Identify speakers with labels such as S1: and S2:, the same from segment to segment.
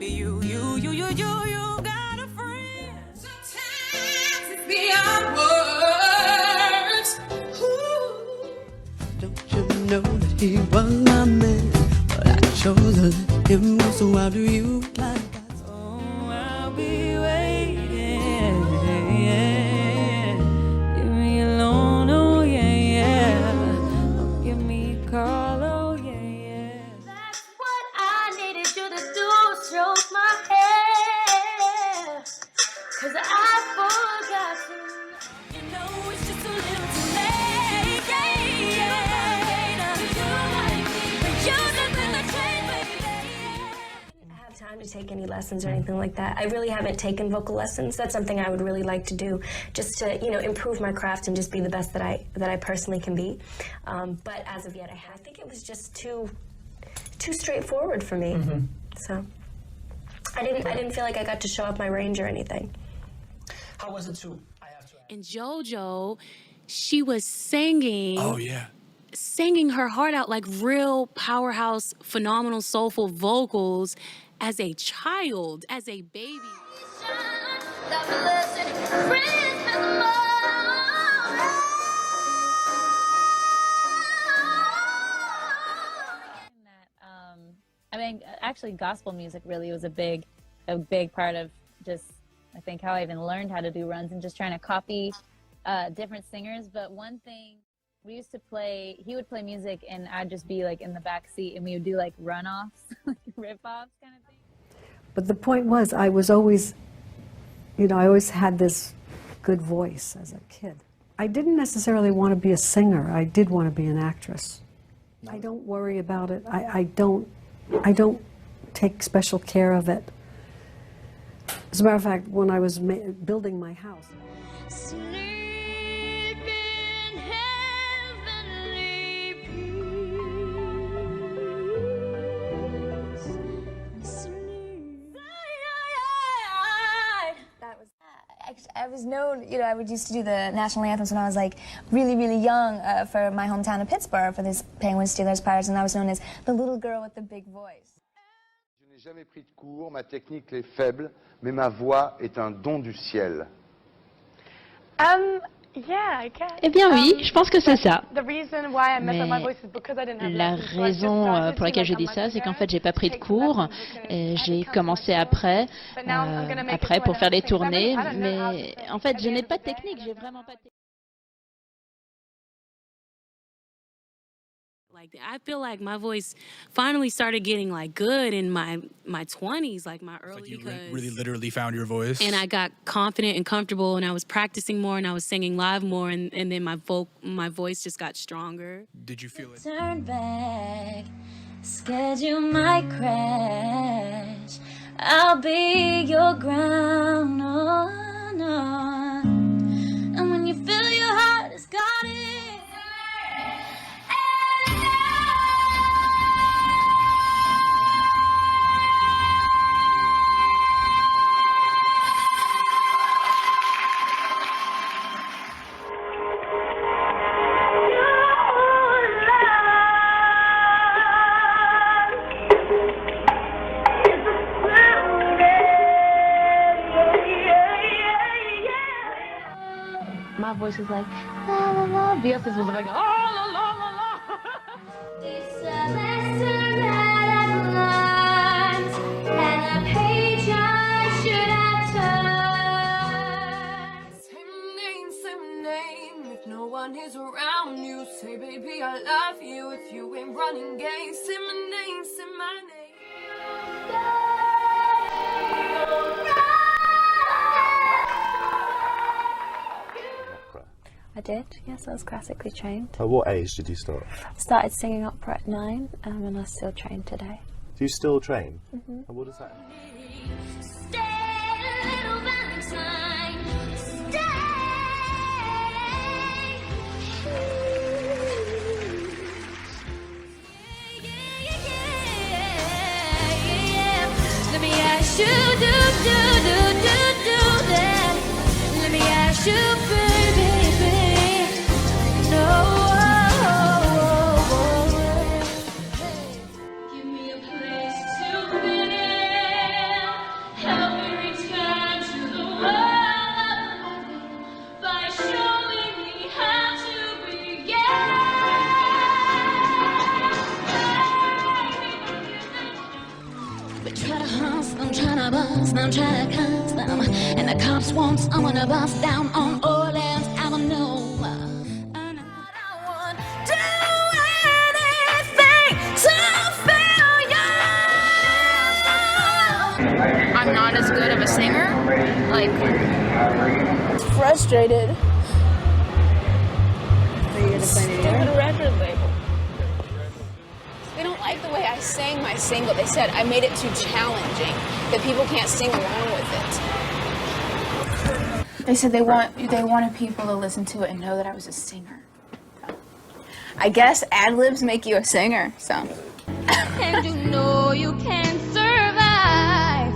S1: baby, you got a friend. Sometimes it's beyond words. Ooh.
S2: Don't you know that he was my man? But I chose to let him go, so how do you like that?
S1: Oh, I'll be waiting. Leave me alone, oh yeah. Oh, give me a call, oh yeah.
S3: That's what I needed you to do, stroke my hair. 'Cause I forgot to.
S1: You know it's just a little too late. Yeah. You just in the train, baby.
S3: I have time to take any lessons or anything like that. I really haven't taken vocal lessons. That's something I would really like to do, just to, improve my craft and just be the best that I personally can be. But as of yet, I think it was just too straightforward for me. Mm-hmm. So I didn't feel like I got to show off my range or anything.
S4: How was it to?
S5: And JoJo, she was singing.
S6: Oh, yeah.
S5: Singing her heart out like real powerhouse, phenomenal, soulful vocals as a child, as a baby.
S7: I mean, actually, gospel music really was a big part of just, I think, how I even learned how to do runs and just trying to copy different singers. But one thing, we used to play, he would play music and I'd just be like in the back seat and we would do like run-offs, like rip-offs kind of thing.
S8: But the point was, I was always, I always had this good voice as a kid. I didn't necessarily want to be a singer. I did want to be an actress. I don't worry about it. I don't take special care of it. As a matter of fact, when I was building my house,
S9: I was known, I used to do the national anthems when I was like really, really young for my hometown of Pittsburgh for this Penguins, Steelers, Pirates, and I was known as the little girl with the big voice.
S10: Je n'ai jamais pris de cours, ma technique est faible, mais ma voix est un don du ciel.
S11: Eh bien oui, je pense que c'est ça. Mais la raison pour laquelle je dis ça, c'est qu'en fait j'ai pas pris de cours. J'ai commencé après pour faire des tournées, mais en fait je n'ai pas de technique, j'ai vraiment pas de technique.
S5: Like, I feel like my voice finally started getting like good in my 20s, like my early.
S6: Like you really literally found your voice.
S5: And I got confident and comfortable, and I was practicing more, and I was singing live more, and then my voice just got stronger.
S6: Did you feel it?
S3: Turn back, schedule my crash. I'll be your ground, oh, no. And when you feel your heart has got it.
S7: My voice was like, la la la. Beyonce's was like, oh la la la la.
S3: It's a lesson that I've learned, and a page I should have turned.
S1: Say my name, if no one is around you. Say, baby, I love you if you ain't running game. Say my name, say my name.
S9: I did, yes, I was classically trained.
S12: At what age did you start?
S9: Started singing opera at 9, and I still train today.
S12: Do you still train?
S9: Mm-hmm.
S12: And what does that mean?
S3: Stay, little Valentine,
S1: Let me ask you, that. Let me ask you, baby.
S3: give me a place to be.
S13: They try to hustle, I'm trying to bust, I'm trying to cuss them. And the cops want someone to bust down on Orleans Avenue.
S14: I'm not as good of a singer. Like,
S15: frustrated.
S14: Are you gonna sign a record label? They don't like the way I sang my single. They said I made it too challenging, that people can't sing along with it. They said they wanted people to listen to it and know that I was a singer. I guess ad-libs make you a singer, so.
S13: And you know you can't survive.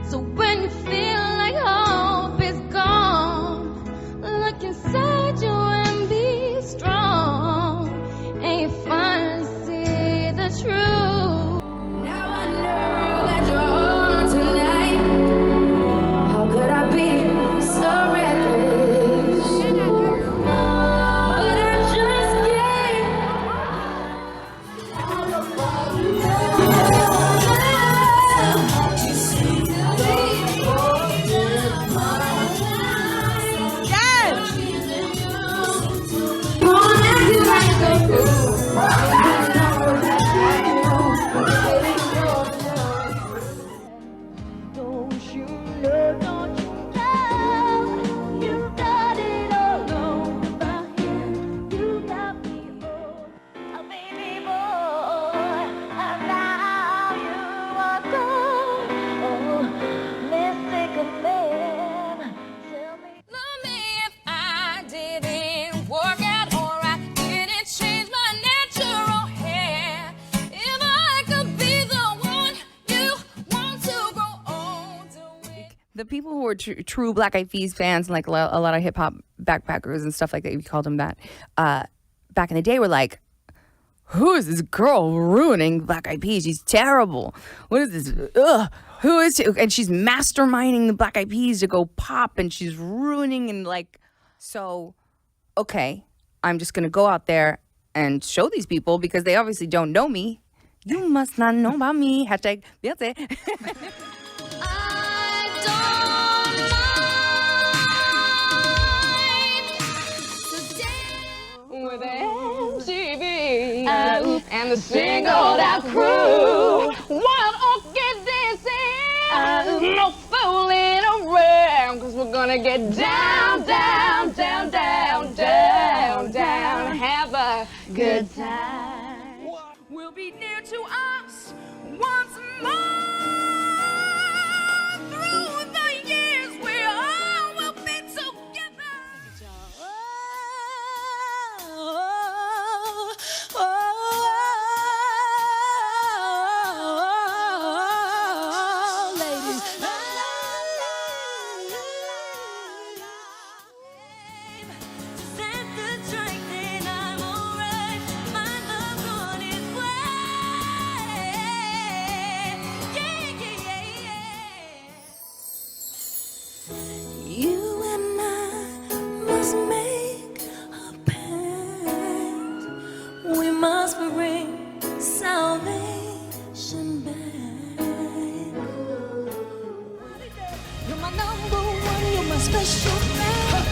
S13: So when you feel like hope is gone, look inside you and be strong. And you finally see the truth.
S1: Now I know that you're home tonight. How could I be so reckless? But I just can't.
S16: The people who were true Black Eyed Peas fans, and like a lot of hip hop backpackers and stuff like that, we called them that, back in the day were like, who is this girl ruining Black Eyed Peas? She's terrible. What is this? Ugh. Who is she? And she's masterminding the Black Eyed Peas to go pop, and she's ruining, and like, so, okay, I'm just going to go out there and show these people because they obviously don't know me. You must not know about me. Hashtag Beyonce.
S1: With MTV and the singled out crew, wild orchid dancing, no fooling around, cause we're gonna get down, down, down, down, down, down, have a good time. We'll be near to us once more. Through the years we all will be together.
S13: You and I must make a pact. We must bring salvation back. You're my number one, you're my special friend.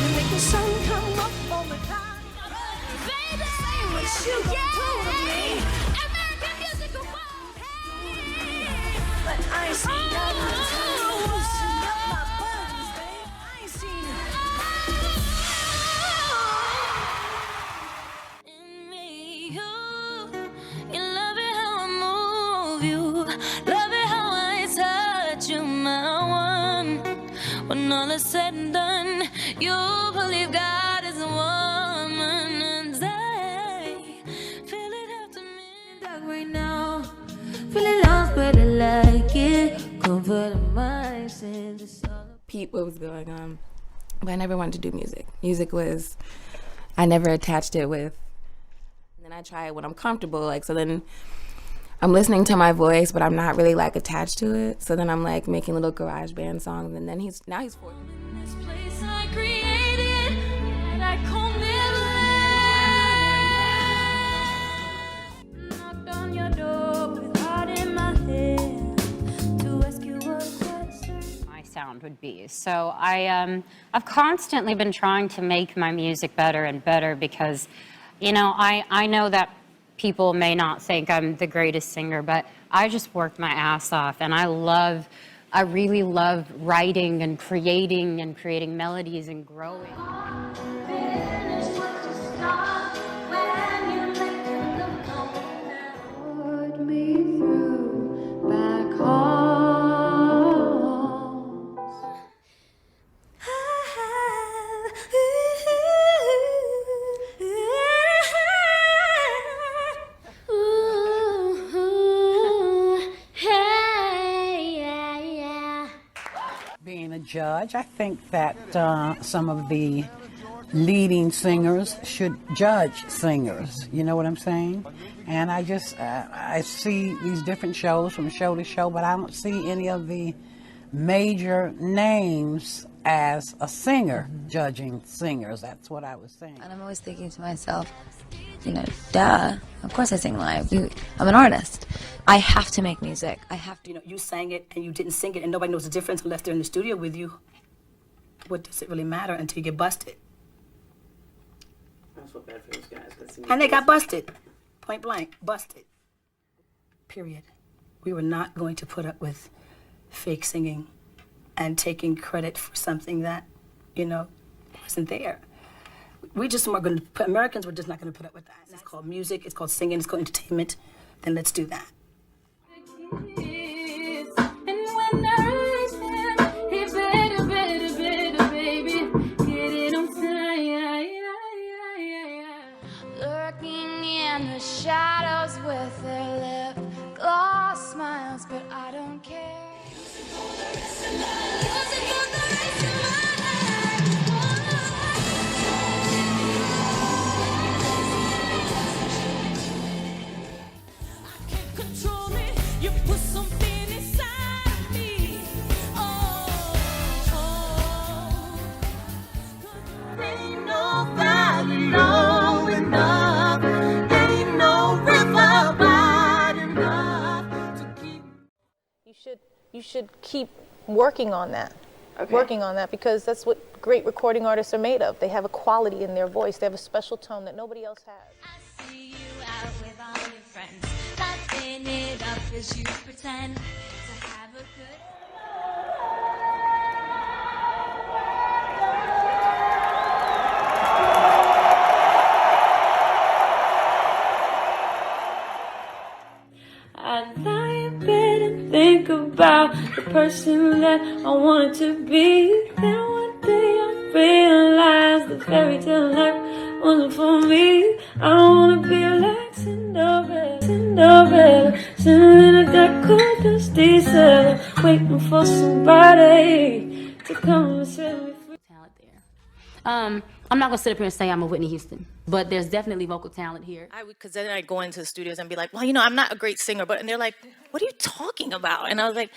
S13: You make the sun come up all the time. Baby, say what you can do to me. American music of but I ain't seen nothing to loosen up my buttons, babe. I ain't seen it. In me, you love it how I move you, love it how I touch you, my one. When all is said and done, you believe God is a woman, and I feel it after midnight right now. Feeling lost, but I like it. Comfort my sins.
S16: Pete, what was going on? But I never wanted to do music. Music was, I never attached it with, and then I try it when I'm comfortable. Like, so then I'm listening to my voice, but I'm not really like attached to it. So then I'm like making little garage band songs, and then now he's 40.
S13: This place I created, and I call
S15: would be. So I've constantly been trying to make my music better and better because, you know, I know that people may not think I'm the greatest singer, but I just worked my ass off, and I really love writing and creating melodies and growing.
S17: Being a judge, I think that some of the leading singers should judge singers. You know what I'm saying? And I just, I see these different shows from show to show, but I don't see any of the major names as a singer judging singers. That's what I was saying.
S18: And I'm always thinking to myself, you know, duh, of course I sing live. I'm an artist. I have to make music. I have to.
S19: You know, you sang it and you didn't sing it and nobody knows the difference unless they're in the studio with you. What does it really matter until you get busted?
S20: That's what bad for those guys.
S19: And they got busted. Point blank, busted. Period. We were not going to put up with fake singing and taking credit for something that, you know, wasn't there. We just weren't going to, Americans were just not going to put up with that. It's called music, it's called singing, it's called entertainment. Then let's do that.
S13: Lurking in the shadows with their lip gloss smiles, but I don't care.
S21: You should keep working on that. Working on that, because that's what great recording artists are made of. They have a quality in their voice. They have a special tone that nobody else has.
S13: I see you out with all your friends, laughing it up as you pretend to have a good. I lie in bed and think about the person that I wanted to be. Then one day I realized the fairy tale life wasn't for me. I don't wanna be like Cinderella, sitting in a dark, cold, dusty cellar, waiting for somebody to come and set me free.
S5: Talent there. I'm not gonna sit up here and say I'm a Whitney Houston, but there's definitely vocal talent here.
S21: Because then I'd go into the studios and be like, well, you know, I'm not a great singer, and they're like, what are you talking about? And I was like,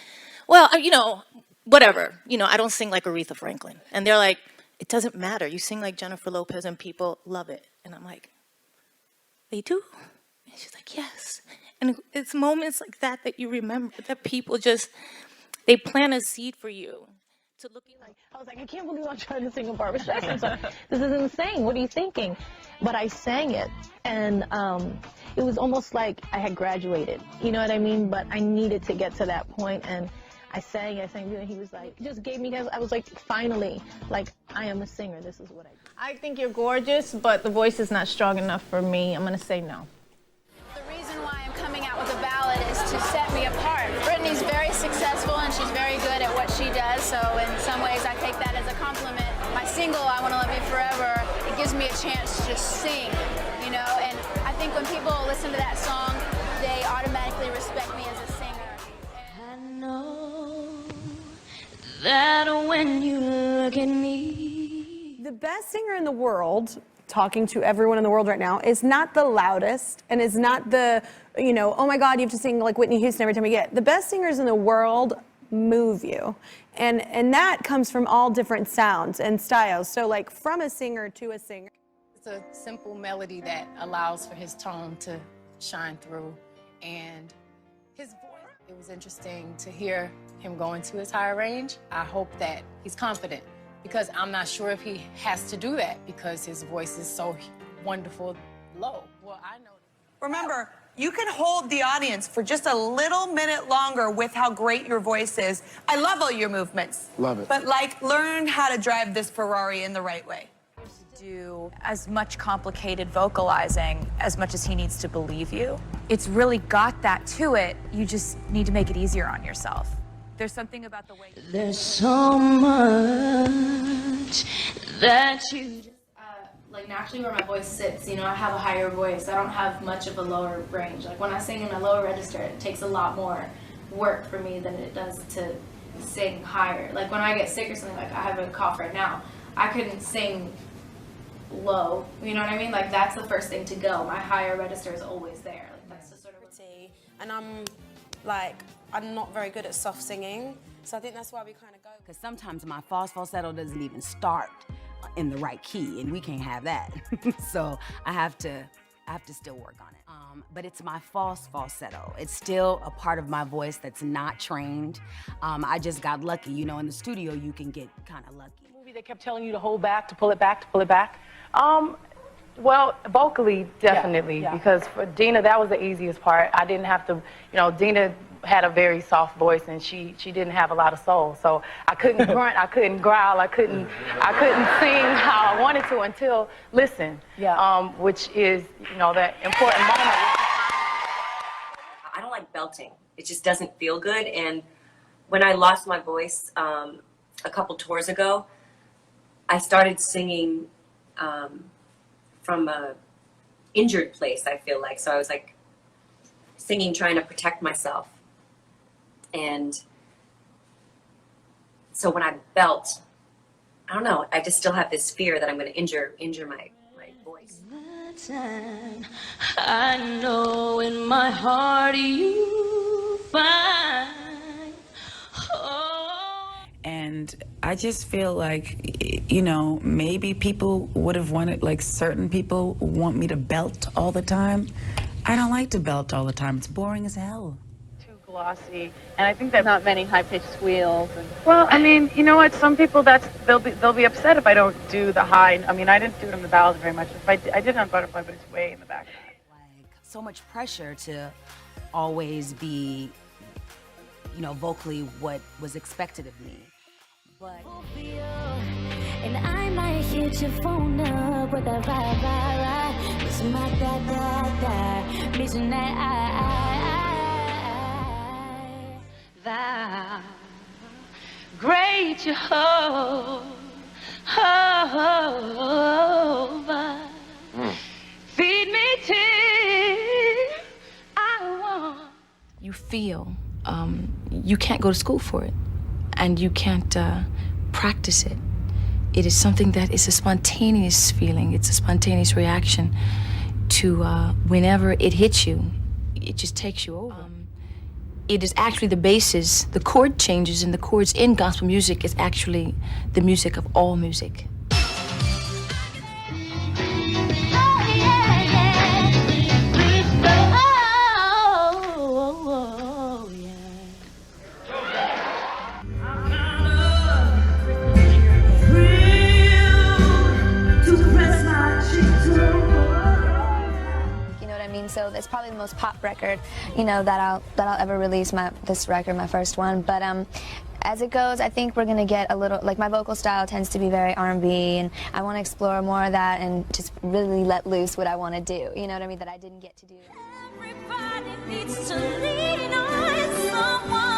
S21: well, you know, whatever. You know, I don't sing like Aretha Franklin. And they're like, it doesn't matter. You sing like Jennifer Lopez and people love it. And I'm like, they do? And she's like, yes. And it's moments like that that you remember, that people just, they plant a seed for you. To looking like, I was like, I can't believe I'm trying to sing a Barbra Streisand song. This is insane. What are you thinking? But I sang it, and it was almost like I had graduated. You know what I mean? But I needed to get to that point, and I sang, and he was like, just gave me, I was like, finally, like, I am a singer. This is what I do. I think you're gorgeous, but the voice is not strong enough for me. I'm going to say no.
S14: The reason why I'm coming out with a ballad is to set me apart. Brittany's very successful and she's very good at what she does, so in some ways I take that as a compliment. My single, I Want to Love You Forever, it gives me a chance to just sing, you know, and I think when people listen to that song, they automatically respect me as a singer.
S13: I know that when you look at me.
S1: The best singer in the world, talking to everyone in the world right now, is not the loudest and is not the, you know, oh my God, you have to sing like Whitney Houston every time you get. The best singers in the world move you. And that comes from all different sounds and styles. So like from a singer to a singer.
S22: It's a simple melody that allows for his tone to shine through, and his voice. It was interesting to hear him go into his higher range. I hope that he's confident, because I'm not sure if he has to do that because his voice is so wonderful low. Well, I know.
S2: Remember, you can hold the audience for just a little minute longer with how great your voice is. I love all your movements.
S10: Love it.
S2: But like, learn how to drive this Ferrari in the right way.
S20: Do as much complicated vocalizing as much as he needs to believe you. It's really got that to it. You just need to make it easier on yourself. There's something about the way.
S13: There's so much that you.
S23: Like naturally where my voice sits, you know, I have a higher voice. I don't have much of a lower range. Like when I sing in a lower register, it takes a lot more work for me than it does to sing higher. Like when I get sick or something, like I have a cough right now, I couldn't sing low, you know what I mean? Like that's the first thing to go. My higher register is always there. Like that's just sort of.
S24: And I'm not very good at soft singing, so I think that's why we kind of go.
S25: Because sometimes my falsetto doesn't even start in the right key, and we can't have that. So I have to still work on it. But it's my falsetto. It's still a part of my voice that's not trained. I just got lucky. You know, in the studio, you can get kind of lucky.
S26: Movie they kept telling you to hold back, to pull it back, to pull it back. Well, vocally, definitely, because for Dina, that was the easiest part. I didn't have to, you know, Dina had a very soft voice, and she didn't have a lot of soul. So I couldn't grunt, I couldn't growl, I couldn't sing how I wanted to until Listen, which is, you know, that important moment.
S27: I don't like belting. It just doesn't feel good. And when I lost my voice a couple tours ago, I started singing from a injured place, I feel like. So I was like singing, trying to protect myself. And so when I belt, I don't know, I just still have this fear that I'm going to injure my voice.
S13: I know in my heart you find.
S28: And I just feel like, you know, maybe people would have wanted, like certain people want me to belt all the time. I don't like to belt all the time. It's boring as hell.
S26: Too glossy, and I think that not many high-pitched squeals. Well, I mean, you know what? Some people they'll be upset if I don't do the high. I mean, I didn't do it in the ballads very much. If I did on Butterfly, but it's way in the back.
S25: Like so much pressure to always be, you know, vocally what was expected of me. But
S13: And I might hit your phone up with a rah. Missing my da. Missing that I. Great Jehovah. Feed me till I want.
S3: You feel you can't go to school for it, and you can't practice it. It is something that is a spontaneous feeling. It's a spontaneous reaction to whenever it hits you, it just takes you over. It is actually the basis, the chord changes and the chords in gospel music is actually the music of all music.
S9: So it's probably the most pop record, you know, that I'll ever release. This record, my first one. But as it goes, I think we're gonna get a little, like my vocal style tends to be very R&B, and I want to explore more of that and just really let loose what I want to do. You know what I mean? That I didn't get to do.
S13: Everybody needs to lean on someone.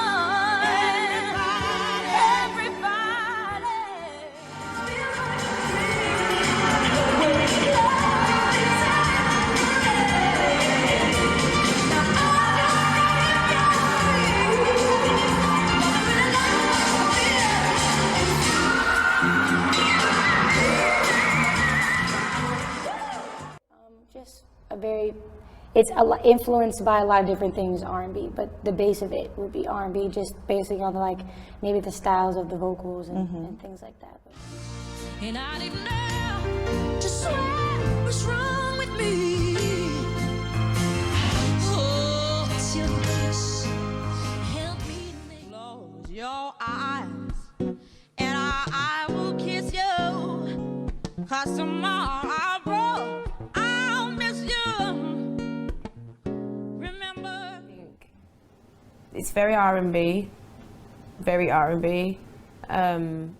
S29: It's influenced by a lot of different things, R&B, but the base of it would be R&B, just basically on the, like, maybe the styles of the vocals and things like that.
S13: And I didn't know just what's wrong with me. Oh, till the kiss
S24: It's very R&B, very R&B, and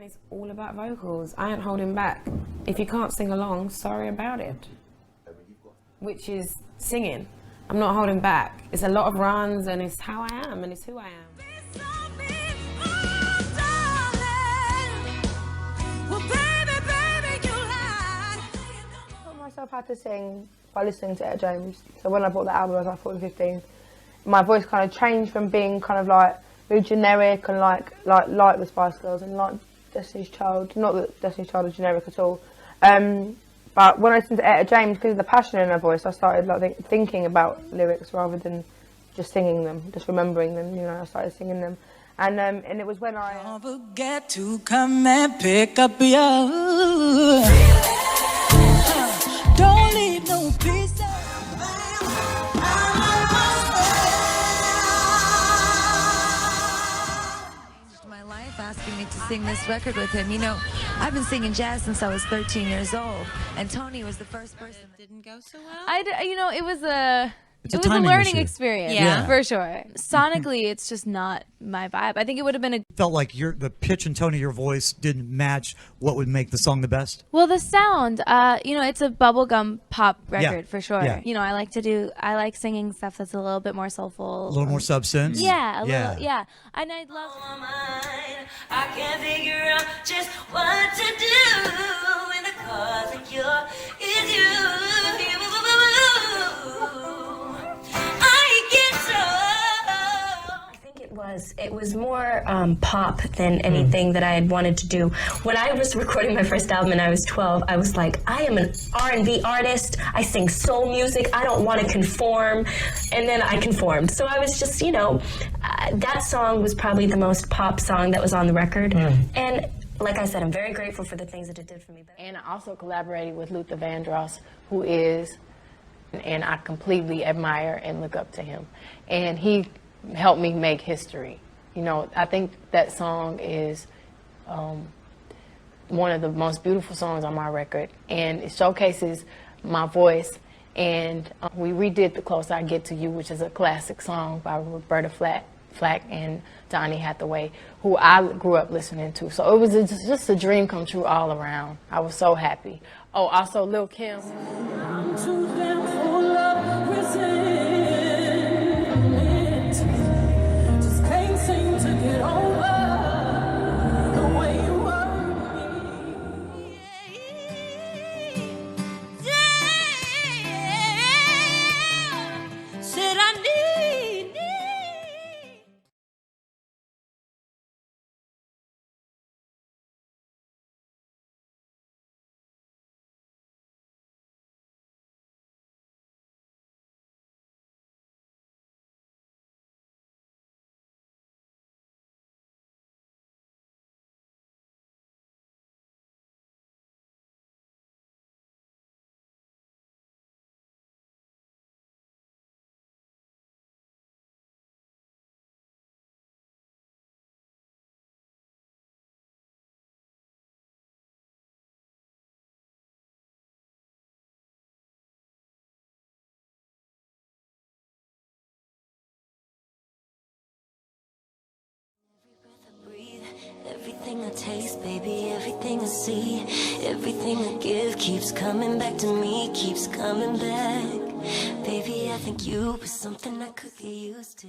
S24: it's all about vocals. I ain't holding back. If you can't sing along, sorry about it. Which is singing. I'm not holding back. It's a lot of runs, and it's how I am, and it's who I am.
S4: I taught myself how to sing by listening to Etta James. So when I bought that album, I was like 14, 15. My voice kind of changed from being kind of like very generic and like the Spice Girls and like Destiny's Child. Not that Destiny's Child is generic at all. But when I listened to Etta James, because of the passion in her voice, I started like thinking about lyrics rather than just singing them, just remembering them. You know, I started singing them, and it was when I
S6: don't forget to come and pick up your. Don't leave no pieces.
S18: My life asking me to sing this record with him. You know, I've been singing jazz since I was 13 years old, and Tony was the first person that didn't go so well.
S7: You know, it was a
S8: It's a
S7: it was a
S8: timing
S7: learning
S8: issue.
S7: experience,
S8: Yeah.
S7: for sure. Sonically, it's just not my vibe. I think it would have been a
S8: Felt like the pitch and tone of your voice didn't match what would make the song the best.
S7: well, the sound. You know, it's a bubblegum pop record for sure.
S8: Yeah.
S7: You know, I like singing stuff that's a little bit more soulful,
S8: A little more substance.
S7: Yeah, a
S8: Yeah.
S7: little, yeah. And I love.
S13: I can't figure out just what to do when the cause of cure is you. I get so.
S3: I think it was more pop than anything that I had wanted to do. When I was recording my first album and I was 12, I was like, I am an R&B artist. I sing soul music. I don't want to conform. And then I conformed. So I was just, you know, that song was probably the most pop song that was on the record. And like I said, I'm very grateful for the things that it did for me.
S22: And I also collaborated with Luther Vandross, who is, and I completely admire and look up to him. And he helped me make history. You know, I think that song is one of the most beautiful songs on my record, and it showcases my voice. And we redid The Closer I Get to You, which is a classic song by Roberta Flack and Donny Hathaway, who I grew up listening to. So it was just a dream come true all around. I was so happy. Oh, also Lil' Kim.
S6: I'm too damn full of resentment. Just can't seem to get over the way you hurt me.
S13: Said I need. Everything I taste, baby, everything I see, everything I give keeps coming back to me, keeps coming back. Baby, I think you was something I could get used to.